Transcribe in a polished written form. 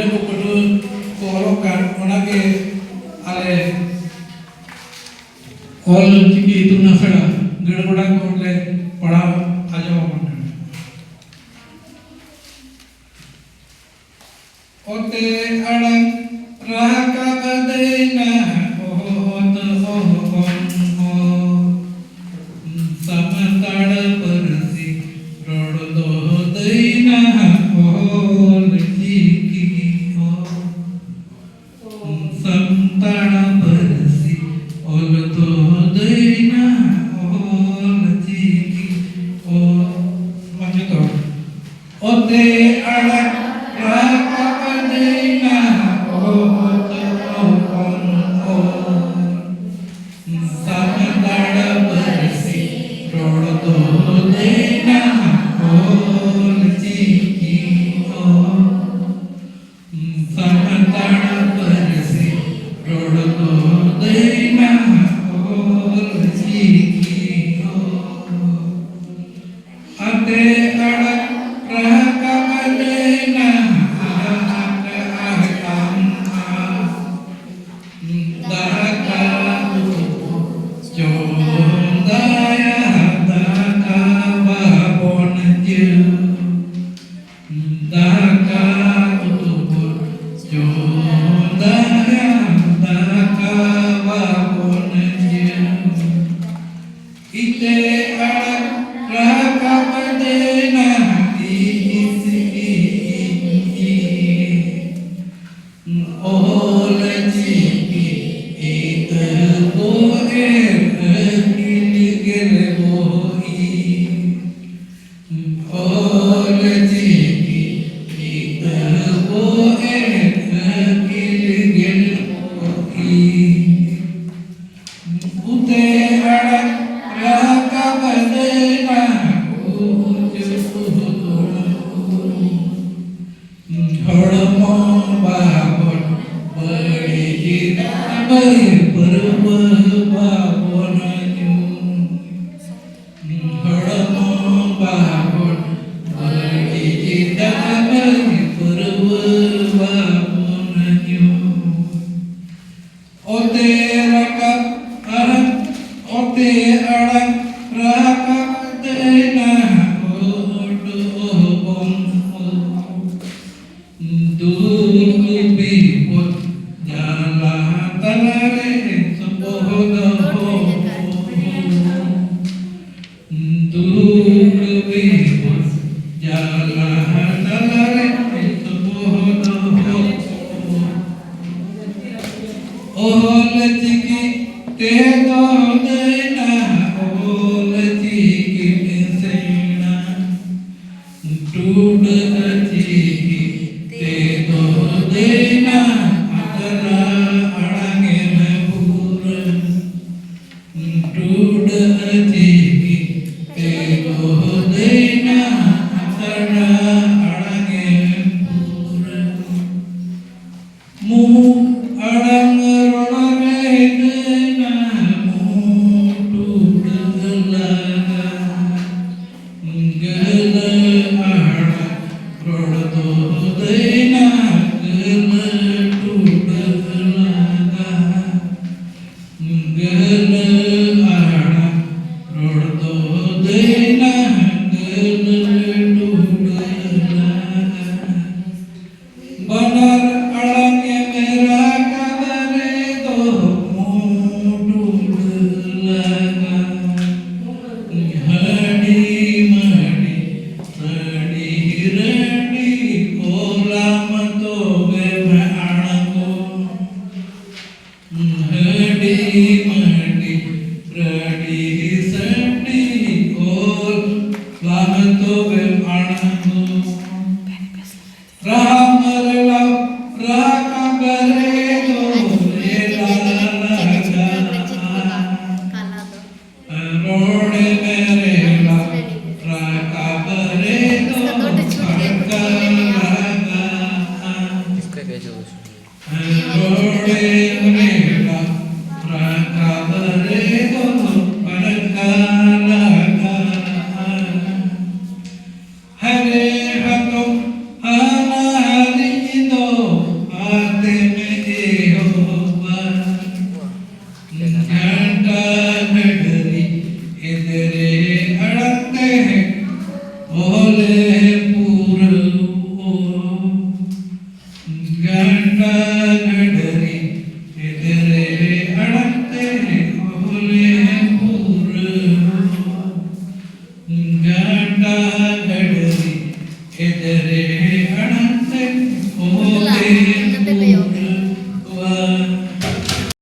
ᱜᱤᱫᱽᱨᱟᱹ ᱠᱚ ᱯᱟᱹᱴᱷᱩᱣᱟᱹ ᱠᱚ ᱚᱞᱚᱜ ᱠᱟᱱ ᱚᱱᱟᱜᱮ ᱟᱞᱮ ᱚᱞ ᱪᱤᱠᱤ ᱤᱛᱩᱱ ᱟᱥᱲᱟ ᱜᱟᱹᱲᱜᱚᱰᱟ ᱠᱚᱞᱮ ᱯᱟᱲᱦᱟᱣ ᱟᱸᱡᱚᱢ ᱟᱵᱚᱱ ᱠᱟᱱᱟ। ᱚᱛᱮ ᱟᱲᱟᱝ ᱨᱟᱠᱟᱵ ᱫᱟᱹᱭᱱᱟ ᱚᱦᱚᱛ ᱚᱦᱚᱱ ᱥᱟᱢᱛᱟᱲ ᱯᱟᱹᱨᱥᱤ ᱨᱚᱲ ᱫᱚ ᱫᱟᱹᱭᱱᱟ ᱚᱞ ᱪᱤᱠᱤ ᱥᱟᱱᱛᱟᱲ ᱯᱟᱹᱨᱥᱤ ᱚᱞ ᱫᱚ ᱫᱟᱹᱭᱱᱟ ᱚᱞ ᱪᱤᱠᱤ ᱢᱟᱪᱮᱫ ᱚᱛᱮ ᱟᱲᱟᱝ ᱨᱟᱠᱟᱵ ᱫᱟᱹᱭᱱᱟ ᱚᱦᱚᱛ ᱚᱦᱚᱱ ᱥᱟᱱᱛᱟᱲ ᱯᱟᱹᱨᱥᱤ ᱨᱚᱲ ᱫᱚ ᱫᱟᱹᱭᱱᱟ ᱚᱞ ᱪᱤᱠᱤ ᱥᱟᱱᱛᱟᱲ ᱯᱟᱹᱨᱥᱤ ᱨᱚᱲ ᱫᱚ ᱫᱟᱹᱭᱱᱟ ᱚᱞ ᱪᱤᱠᱤ ᱟᱛᱮ ᱟᱲᱟᱝ ᱨᱟᱠᱟᱵ ᱫᱟᱹᱭᱱᱟ दाका चोंदाया दाका बाबन जे दाका चोंदाया दाका बाबन जे इते अड़क राकाब देना ओल चिकी इत बोएर अकिल गेल बोई ओल चिकी इत बोएर अकिल गेल बोई उते अड़क राकाब देना हड़मो बाबन बड़ी जिदाबई परब बाबन हड़मो बाबन बड़ी जिदाबई परब बाबन ओते रकब ओते अड़क राकाब देना ओट ओबन दूर बिपुल जाला तलारे संबोध हो दूर बिपुल जाला तलारे संबोध हो ओल चिकी ते दो देना ओल चिकी सेना टूट चिकी ते दो देना अतरा अड़ंगे में पूर टूट चिकी ते दो देना अतरा अड़ंगे में पूर मुँह अड़ंग रोड़े देना मुँह टूट लगा गल अड़ंग रोड़ दो देना गल टूट लगा गल अड़ंग रोड़ दो देना गल टूट लगा बनर अड़ंग मेरा कदरे दो मुँह टूट लगा हड़ी मड़ी सड़ी रड़ी कोलाम तो वे मैं अड़ंगो हड़ी मड़ी रड़ी सड़ी कोलाम तो वे अड़ंगो राम रला राकाब रे दो रेला लगा रोड़े मेरे ला राकाब रे दो फड़का लगा इसका क्या जो रोड़े मेरे ला राकाब रे दो फड़का लगा हरे हतो अनाहरि दो ಗಂಡ ಗಡರಿ ಎದುರೇ ಅಡತೆ ಬಹುಲೆ ಮೂರು ಗಂಡ ಗಡರಿ ಎದುರೇ